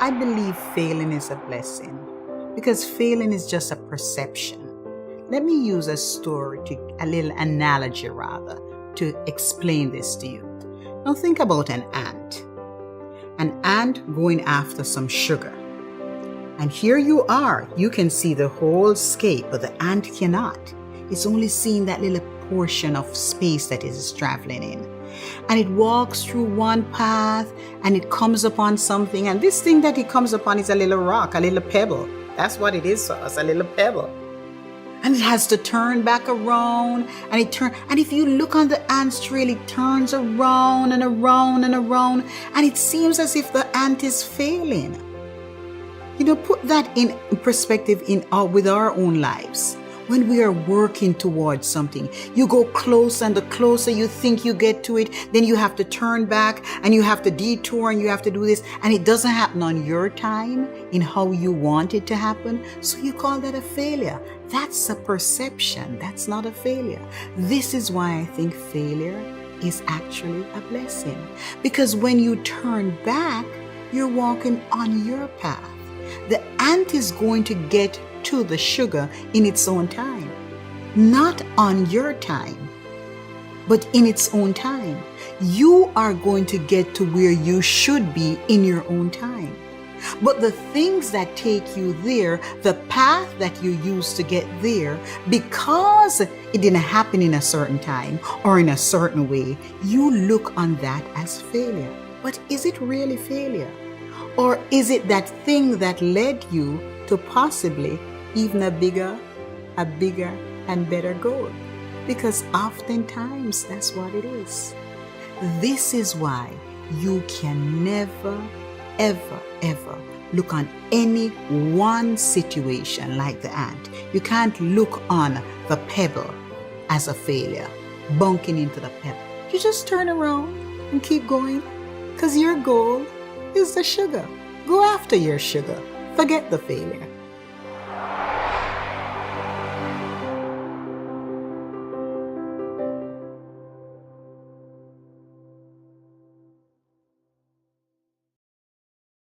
I believe failing is a blessing because failing is just a perception. Let me use a little analogy rather, to explain this to you. Now think about an ant. An ant going after some sugar. And here you are. You can see the whole scape, but the ant cannot. It's only seeing that little portion of space that it is traveling in. And it walks through one path and it comes upon something. And this thing that it comes upon is a little rock, a little pebble. That's what it is for us, a little pebble. And it has to turn back around and and if you look on the ant's trail, it turns around and around and around. And it seems as if the ant is failing. Put that in perspective with our own lives. When we are working towards something, you go closer, and the closer you think you get to it, then you have to turn back and you have to detour and you have to do this, and it doesn't happen on your time in how you want it to happen. So you call that a failure. That's a perception. That's not a failure. This is why I think failure is actually a blessing. Because when you turn back, you're walking on your path. The ant is going to get to the sugar in its own time, not on your time, but in its own time. You are going to get to where you should be in your own time. But the things that take you there, the path that you use to get there, because it didn't happen in a certain time or in a certain way, you look on that as failure. But is it really failure? Or is it that thing that led you to possibly even a bigger and better goal? Because oftentimes that's what it is. This is why you can never, ever look on any one situation like the ant. You can't look on the pebble as a failure, bunking into the pebble. You just turn around and keep going, because your goal is the sugar. Go after your sugar. Forget the failure.